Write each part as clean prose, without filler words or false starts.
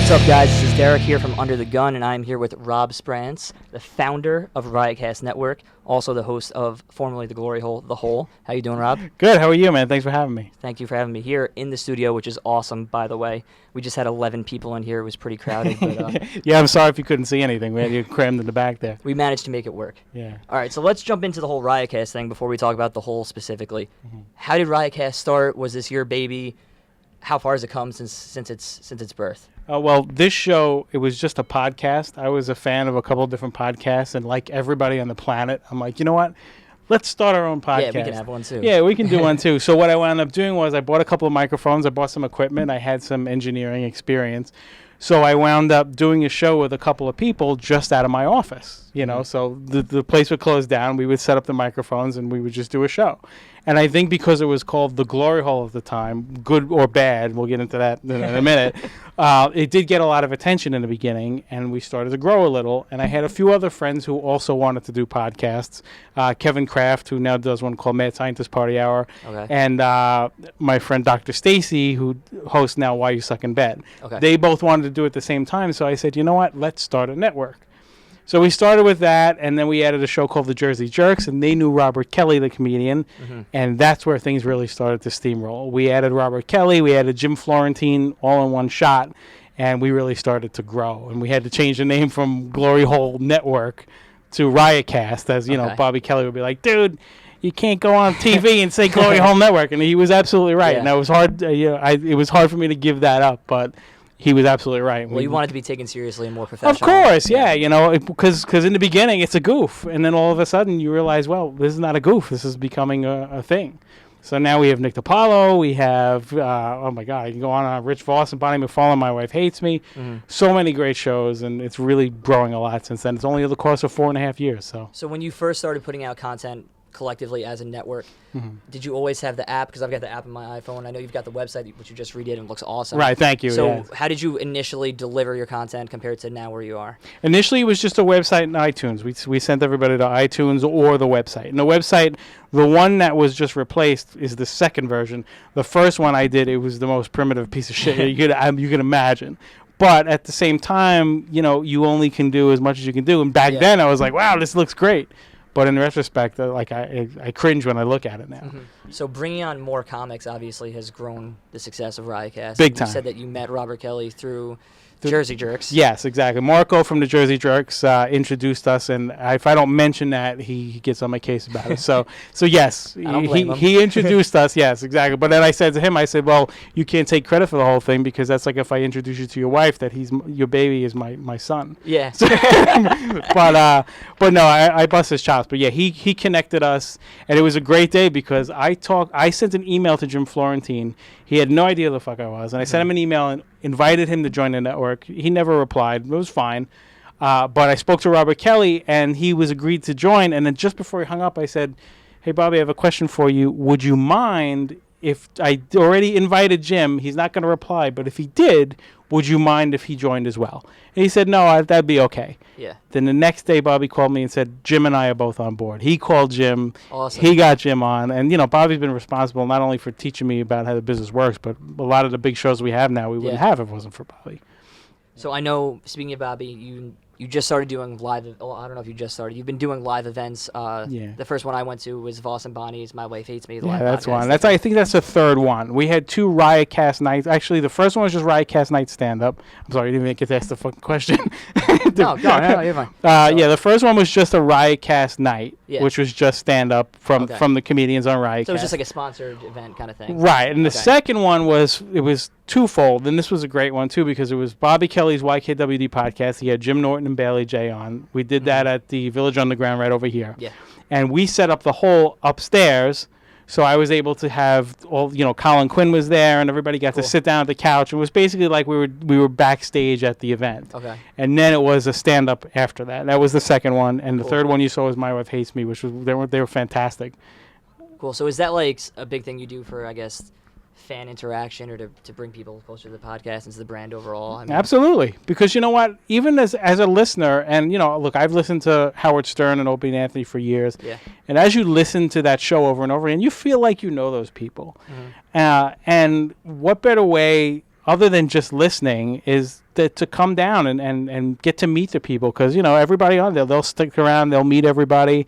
What's up, guys? This is Derek here from Under the Gun, and I'm here with Rob Sprance, the founder of Riotcast Network, also the host of formerly the Glory Hole, The Hole. How you doing, Rob? Good. How are you, man? Thanks for having me. Thank you for having me here in the studio, which is awesome, by the way. We just had 11 people in here. It was pretty crowded. But, yeah, I'm sorry if you couldn't see anything. We had you crammed in the back there. we managed to make it work. Yeah. All right, so let's jump into the whole Riotcast thing before we talk about The Hole specifically. Mm-hmm. How did Riotcast start? Was this your baby? How far has it come since its birth? Well, this show, it was just a podcast. I was a fan of a couple of different podcasts, and like everybody on the planet, I'm like, you know what? Let's start our own podcast. Yeah, we can have one too. Yeah, we can do one too. So what I wound up doing was I bought a couple of microphones. I bought some equipment. I had some engineering experience. So I wound up doing a show with a couple of people just out of my office, you know. So the place would close down. We would set up the microphones, and we would just do a show. And I think because it was called the Glory Hole at the time, good or bad, we'll get into that in a minute, it did get a lot of attention in the beginning, and we started to grow a little. And I had a few other friends who also wanted to do podcasts. Kevin Kraft, who now does one called Mad Scientist Party Hour, Okay. and my friend Dr. Stacy, who hosts now Why You Suck in Bed. Okay. They both wanted to do it at the same time, so I said, you know what, let's start a network. So we started with that, and then we added a show called The Jersey Jerks, and they knew Robert Kelly, the comedian, and that's where things really started to steamroll. We added Robert Kelly, we added Jim Florentine all in one shot, and we really started to grow. And we had to change the name from Glory Hole Network to Riotcast, as, you know, Bobby Kelly would be like, dude, you can't go on TV and say Glory Hole Network, and he was absolutely right. Yeah. And it was hard, it was hard for me to give that up, but he was absolutely right. Well, you want it to be taken seriously and more professional. Of course, yeah. You know, because in the beginning it's a goof, and then all of a sudden you realize, well, this is not a goof. This is becoming a thing. So now we have Nick DiPaolo. We have, oh my God, I can go on Rich Voss and Bonnie McFarlane, My Wife Hates Me. So many great shows, and it's really growing a lot since then. It's only the course of 4.5 years. So when you first started putting out content collectively as a network, did you always have the app? Because I've got the app on my iPhone. I know you've got the website, which you just redid, and it looks awesome. Right, thank you. So how did you initially deliver your content compared to now where you are? Initially, it was just a website and iTunes. We sent everybody to iTunes or the website. And the website, the one that was just replaced is the second version. The first one I did, it was the most primitive piece of shit you could imagine. But at the same time, you know, you only can do as much as you can do. And back then, I was like, wow, this looks great. But in retrospect, like I cringe when I look at it now. So bringing on more comics obviously has grown the success of Riotcast. Big time. You said that you met Robert Kelly through Jersey Jerks. Yes, exactly. Marco from the Jersey Jerks introduced us, and if I don't mention that, he gets on my case about it. So yes, he introduced us. Yes, exactly. But then I said to him, I said, well, you can't take credit for the whole thing because that's like if I introduce you to your wife, that your baby is my son. Yeah. But no, I bust his chops. But yeah, he connected us, and it was a great day because I sent an email to Jim Florentine. He had no idea who the fuck I was, and I sent him an email and invited him to join the network. He never replied. It was fine. But I spoke to Robert Kelly, and he was agreed to join. And then just before he hung up, I said, hey, Bobby, I have a question for you. Would you mind if I already invited Jim? He's not going to reply, but if he did, would you mind if he joined as well? And he said, no, that'd be okay. Yeah. Then the next day, Bobby called me and said, Jim and I are both on board. He called Jim. Awesome. He got Jim on. And, you know, Bobby's been responsible not only for teaching me about how the business works, but a lot of the big shows we have now we wouldn't have if it wasn't for Bobby. So I know, speaking of Bobby, you just started doing live. Oh, I don't know if you just started. You've been doing live events. The first one I went to was Voss and Bonnie's My Wife Hates Me. Yeah, that's one. I think that's the third one. We had 2 Riotcast nights. Actually, the first one was just Riotcast night stand-up. I'm sorry, you didn't even get to ask the fucking question. No, you're fine. Yeah, the first one was just a Riotcast night, which was just stand-up from the comedians on Riotcast. So it was just like a sponsored event kind of thing. Right, and the second one was twofold, and this was a great one too because it was Bobby Kelly's YKWd podcast. He had Jim Norton and Bailey J on. We did that at the Village Underground right over here. Yeah. And we set up the whole upstairs, so I was able to have all, you know, Colin Quinn was there, and everybody got to sit down at the couch. It was basically like we were backstage at the event. Okay. And then it was a stand-up after that. That was the second one, and the third one you saw was My Wife Hates Me, which was they were fantastic. Cool. So is that like a big thing you do for, I guess, fan interaction or to bring people closer to the podcast and to the brand overall? I mean, absolutely. Because you know what? Even as a listener, and, you know, look, I've listened to Howard Stern and Opie and Anthony for years. Yeah. And as you listen to that show over and over again, you feel like you know those people. And what better way other than just listening, is to come down and get to meet the people, because everybody on there, they'll stick around, they'll meet everybody,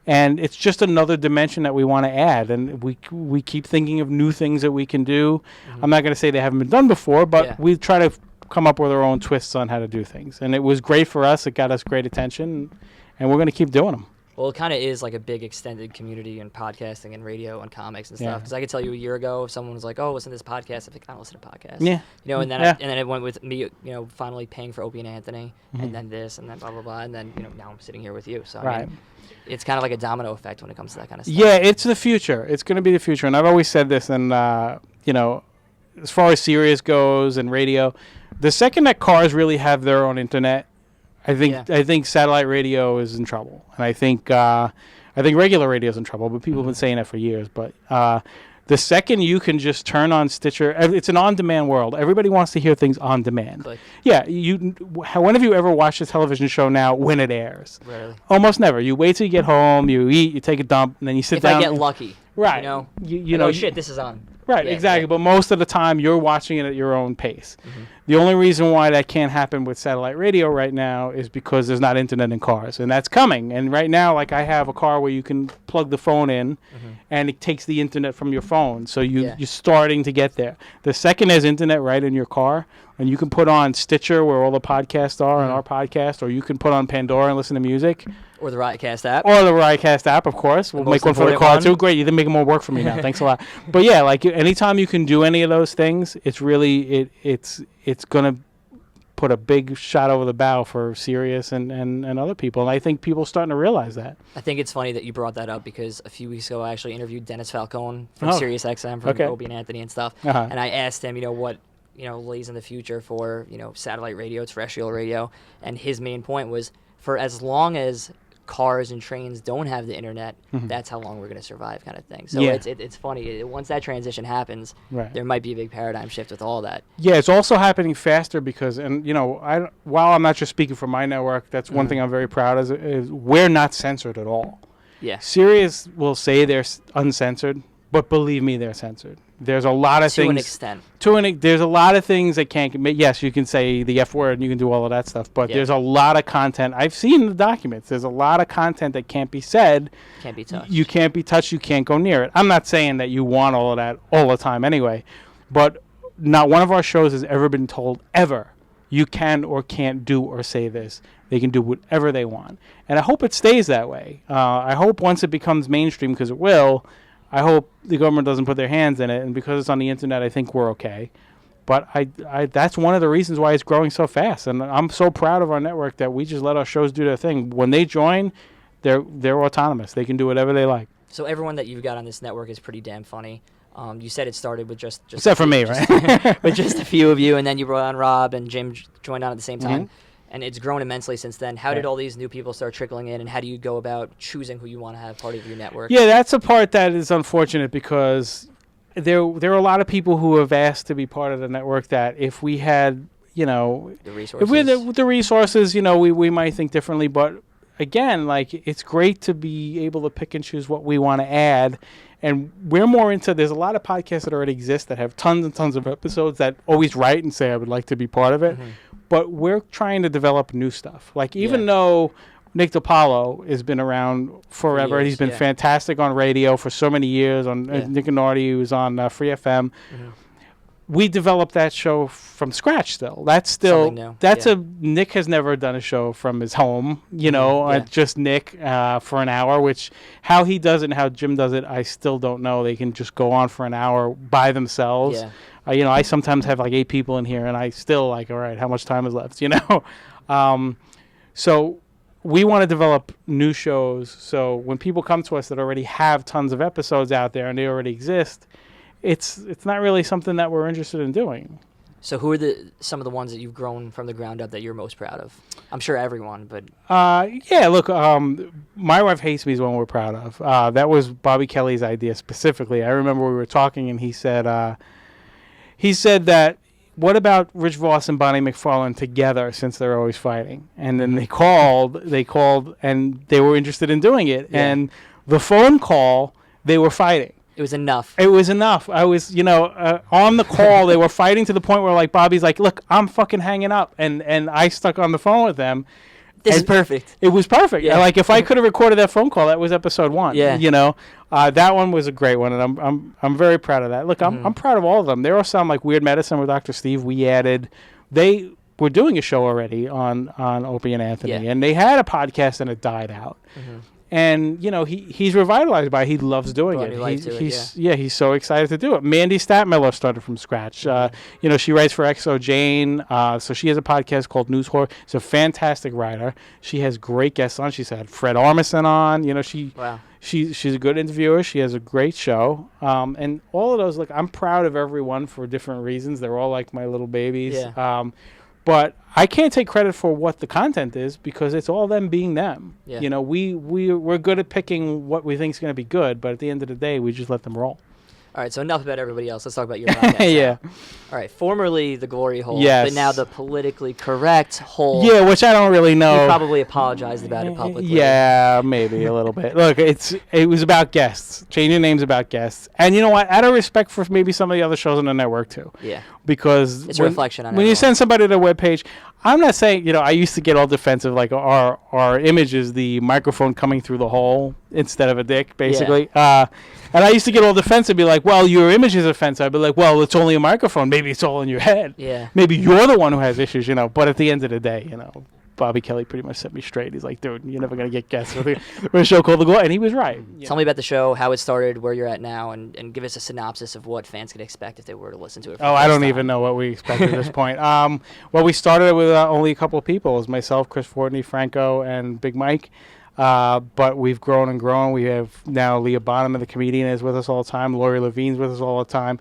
and it's just another dimension that we want to add, and we keep thinking of new things that we can do. I'm not going to say they haven't been done before, but we try to come up with our own twists on how to do things, and it was great for us. It got us great attention, and we're going to keep doing them. Well, it kind of is like a big extended community in podcasting and radio and comics and stuff. Because I could tell you a year ago, if someone was like, "Oh, listen to this podcast," I'm like, "I don't listen to podcasts." Yeah. And then it went with me, finally paying for Opie and Anthony, and then this, and then blah blah blah, and then now I'm sitting here with you. So I mean, it's kind of like a domino effect when it comes to that kind of stuff. Yeah, it's the future. It's going to be the future, and I've always said this. And as far as Sirius goes and radio, the second that cars really have their own internet, I think satellite radio is in trouble, and I think regular radio is in trouble. But people have been saying that for years. But the second you can just turn on Stitcher, it's an on-demand world. Everybody wants to hear things on demand. Like, yeah, when have you ever watched a television show now when it airs? Rarely. Almost never. You wait till you get home, you eat, you take a dump, and then you sit down. If I get lucky, right? Shit, this is on. Right, exactly. But most of the time, you're watching it at your own pace. The only reason why that can't happen with satellite radio right now is because there's not internet in cars, and that's coming. And right now, like, I have a car where you can plug the phone in, and it takes the internet from your phone. So you're starting to get there. The second there's internet right in your car, and you can put on Stitcher, where all the podcasts are, and our podcast, or you can put on Pandora and listen to music. Or the Riotcast app. Or the Riotcast app, of course. We'll make one for the car, too. Great. You didn't make more work for me now. Thanks a lot. But, yeah, like, anytime you can do any of those things, it's really, it's going to put a big shot over the bow for Sirius and other people. And I think people are starting to realize that. I think it's funny that you brought that up, because a few weeks ago I actually interviewed Dennis Falcone from Sirius XM, from Opie and Anthony and stuff. And I asked him, what lays in the future for, satellite radio, terrestrial radio. And his main point was, for as long as cars and trains don't have the internet, that's how long we're going to survive, kind of thing. So it's funny. Once that transition happens, there might be a big paradigm shift with all that. Yeah, it's also happening faster because, while I'm not just speaking for my network, that's one thing I'm very proud of, is we're not censored at all. Yeah. Sirius will say they're uncensored, but believe me, they're censored. There's a lot of things. To an extent. There's a lot of things that can't. Yes, you can say the F word and you can do all of that stuff, but there's a lot of content. I've seen the documents. There's a lot of content that can't be said. Can't be touched. You can't be touched. You can't go near it. I'm not saying that you want all of that all the time anyway, but not one of our shows has ever been told ever you can or can't do or say this. They can do whatever they want, and I hope it stays that way. I hope once it becomes mainstream, because it will. I hope the government doesn't put their hands in it, and because it's on the internet, I think we're okay. But I that's one of the reasons why it's growing so fast, and I'm so proud of our network that we just let our shows do their thing. When they join, they're autonomous. They can do whatever they like. So everyone that you've got on this network is pretty damn funny. You said it started with just except for me, right? With just a few of you, and then you brought on Rob and Jim joined on at the same time. And it's grown immensely since then. How did all these new people start trickling in, and how do you go about choosing who you want to have part of your network? Yeah, that's a part that is unfortunate, because there are a lot of people who have asked to be part of the network that if we had, the resources. If we had the resources, we might think differently. But again, like, it's great to be able to pick and choose what we want to add. And we're more into, there's a lot of podcasts that already exist that have tons and tons of episodes that always write and say, I would like to be part of it. But we're trying to develop new stuff. Like, even though Nick DiPaolo has been around forever, he's been fantastic on radio for so many years. On Nick and Nardi, who was on Free FM. We developed that show from scratch. That's Nick has never done a show from his home. Just Nick for an hour. Which how he does it and how Jim does it, I still don't know. They can just go on for an hour by themselves. Yeah. I sometimes have like 8 people in here, and I still all right, how much time is left? So we want to develop new shows. So when people come to us that already have tons of episodes out there and they already exist, it's not really something that we're interested in doing. So who are some of the ones that you've grown from the ground up that you're most proud of? I'm sure everyone, but... look, My Wife Hates Me is one we're proud of. That was Bobby Kelly's idea specifically. I remember we were talking, and he said that, what about Rich Voss and Bonnie McFarlane together, since they're always fighting? And then they called, and they were interested in doing it. Yeah. And the phone call, they were fighting. It was enough. It was enough. I was, on the call. They were fighting to the point where, like, Bobby's like, look, I'm fucking hanging up. And I stuck on the phone with them. This is perfect. It was perfect. Yeah. Like, if I could have recorded that phone call, that was episode 1. Yeah. That one was a great one, and I'm very proud of that. Look, I'm proud of all of them. There are some, like Weird Medicine with Dr. Steve, we added. They were doing a show already on Opie and Anthony, and they had a podcast, and it died out. Mm-hmm. And he's revitalized by it. He loves doing it. He's so excited to do it. Mandy Statmiller started from scratch. She writes for XO Jane, so she has a podcast called News Horror. She's a fantastic writer. She has great guests on. She's had Fred Armisen on. She's a good interviewer. She has a great show. And all of those, I'm proud of everyone for different reasons. They're all like my little babies. Yeah. But I can't take credit for what the content is because it's all them being them. Yeah. We're good at picking what we think is going to be good, but at the end of the day, we just let them roll. All right, so enough about everybody else. Let's talk about your podcast. Yeah. All right, formerly the Glory Hole, yes. but now the politically correct hole. Yeah, which I don't really know. You probably apologized about it publicly. Yeah, maybe a little bit. Look, it was about guests. Changing names about guests. And you know what? Out of respect for maybe some of the other shows on the network, too. Yeah. Because it's a reflection on when everyone. you send somebody to a webpage, I'm not saying, I used to get all defensive, like our image is the microphone coming through the hole instead of a dick, basically. Yeah. And I used to get all defensive, be like, well, your image is offensive. I'd be like, well, it's only a microphone. Maybe it's all in your head. Yeah. Maybe you're the one who has issues, But at the end of the day, Bobby Kelly pretty much set me straight. He's like, dude, you're never going to get guests with a show called The Glow. And he was right. Tell me about the show, how it started, where you're at now, and give us a synopsis of what fans could expect if they were to listen to it. I don't even know what we expect at this point. We started with only a couple of people. It was myself, Chris Fortney, Franco, and Big Mike. But we've grown and grown. We have now Leah Bonham, the comedian, is with us all the time. Lori Levine's with us all the time.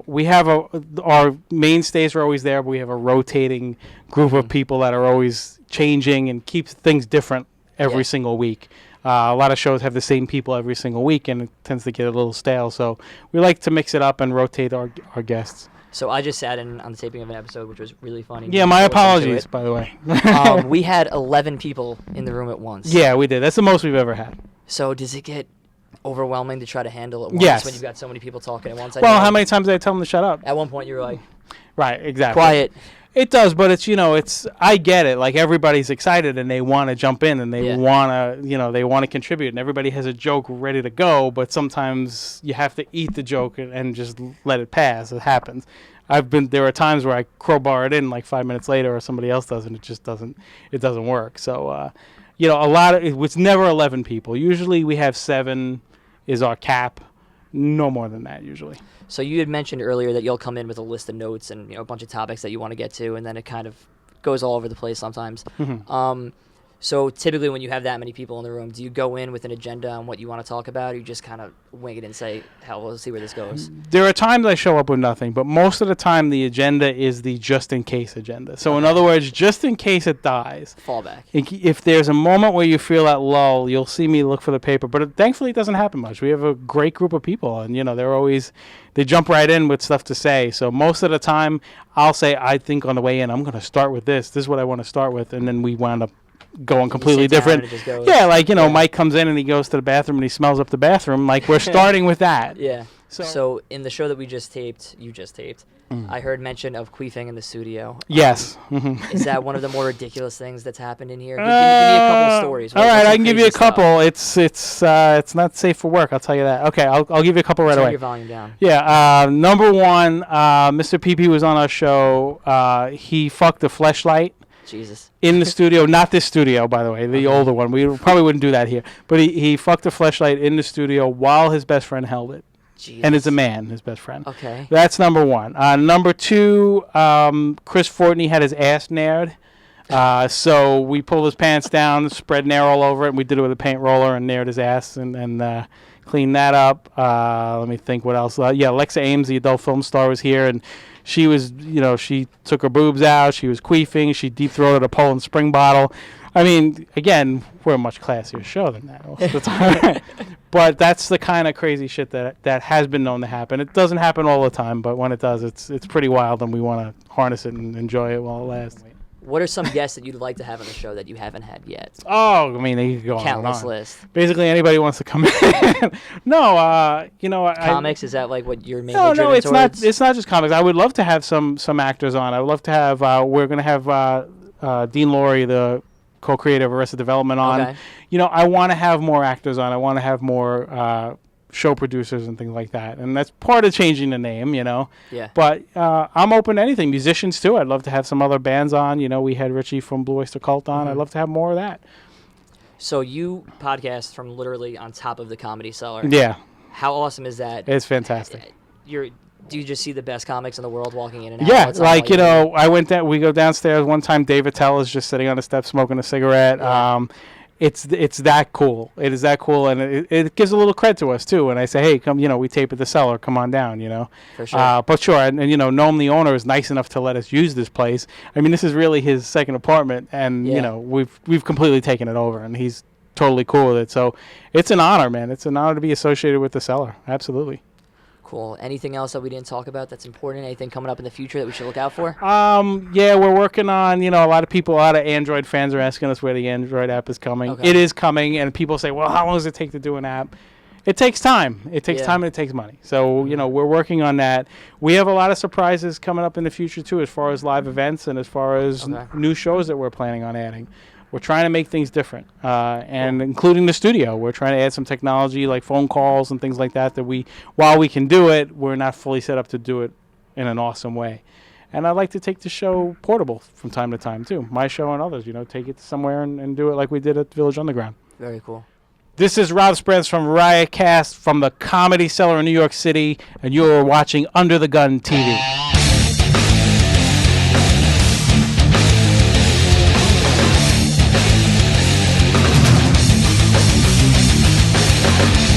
We have our mainstays are always there, but we have a rotating group of people that are always changing and keeps things different every single week. A lot of shows have the same people every single week, and it tends to get a little stale. So we like to mix it up and rotate our guests. So I just sat in on the taping of an episode, which was really funny. Yeah, my apologies, by the way. We had 11 people in the room at once. Yeah, we did. That's the most we've ever had. So does it get overwhelming to try to handle it once when you've got so many people talking at once? Well, how many times did I tell them to shut up? At one point, you were like... Right, exactly. Quiet. It does, but it's I get it. Like, everybody's excited and they want to jump in and they want to, they want to contribute, and everybody has a joke ready to go, but sometimes you have to eat the joke and just let it pass. It happens. There are times where I crowbar it in like 5 minutes later, or somebody else does, and it just doesn't work. So, it's never 11 people. Usually we have 7 is our cap. No more than that usually. So you had mentioned earlier that you'll come in with a list of notes and a bunch of topics that you want to get to, and then it kind of goes all over the place sometimes. Mm-hmm. So typically when you have that many people in the room, do you go in with an agenda on what you want to talk about, or you just kind of wing it and say, hell, we'll see where this goes? There are times I show up with nothing, but most of the time the agenda is the just-in-case agenda. So in other words, just in case it dies. Fallback. If there's a moment where you feel that lull, you'll see me look for the paper. But thankfully it doesn't happen much. We have a great group of people, and they jump right in with stuff to say. So most of the time I'll say, I think on the way in, I'm going to start with this. This is what I want to start with, and then we wound up going completely different. Yeah, Mike comes in and he goes to the bathroom and he smells up the bathroom. Like, we're starting with that. Yeah. So in the show that you just taped, I heard mention of queefing in the studio. Yes. Is that one of the more ridiculous things that's happened in here? Give me a couple stories. All right, I can give you a couple. It's not safe for work, I'll tell you that. Okay, I'll give you a couple right away. Turn your volume down. Yeah. Number one, Mr. PP was on our show. He fucked a fleshlight. Jesus. In the studio, not this studio, by the way, the older one. We probably wouldn't do that here. But he fucked a fleshlight in the studio while his best friend held it. Jesus. And it's a man, his best friend. Okay. That's number one. Number two, Chris Fortney had his ass nared. So we pulled his pants down, spread nair all over it, and we did it with a paint roller and nared his ass and cleaned that up. Let me think what else. Alexa Ames, the adult film star, was here, and she was, she took her boobs out. She was queefing. She deep-throated a Poland Spring bottle. I mean, again, we're a much classier show than that most of the time. But that's the kind of crazy shit that has been known to happen. It doesn't happen all the time, but when it does, it's pretty wild, and we want to harness it and enjoy it while it lasts. What are some guests that you'd like to have on the show that you haven't had yet? Oh, I mean, they could go Countless on. list. Basically, anybody wants to come in. No, comics, is that like what you're mainly No, driven it's towards? not. It's not just comics. I would love to have some actors on. I would love to have. We're going to have Dean Laurie, the co-creator of Arrested Development, on. Okay. I want to have more actors on. I want to have more show producers and things like that. And that's part of changing the name, Yeah. But I'm open to anything. Musicians, too. I'd love to have some other bands on. We had Richie from Blue Oyster Cult on. I'd love to have more of that. So you podcast from literally on top of the Comedy Cellar. Yeah. How awesome is that? It's fantastic. Do you just see the best comics in the world walking in and out? Yeah, like, I went down, we go downstairs one time, Dave Attell is just sitting on the steps smoking a cigarette. Yeah. It's that cool. It is that cool, and it gives a little cred to us, too. And I say, hey, come, we tape at the Cellar. Come on down, For sure. But sure, and Noam, the owner, is nice enough to let us use this place. I mean, this is really his second apartment, and, we've completely taken it over, and he's totally cool with it. So it's an honor, man. It's an honor to be associated with the Cellar. Absolutely. Cool. Anything else that we didn't talk about that's important? Anything coming up in the future that we should look out for? Yeah, we're working on, a lot of Android fans are asking us where the Android app is coming. Okay. It is coming, and people say, well, how long does it take to do an app? It takes time. It takes time, and it takes money. So, we're working on that. We have a lot of surprises coming up in the future, too, as far as live events and as far as new shows that we're planning on adding. We're trying to make things different, and including the studio. We're trying to add some technology like phone calls and things like that while we can do it, we're not fully set up to do it in an awesome way. And I'd like to take the show portable from time to time, too. My show and others, take it somewhere and do it like we did at Village Underground. Very cool. This is Rob Sprance from Riotcast from the Comedy Cellar in New York City, and you're watching Under the Gun TV.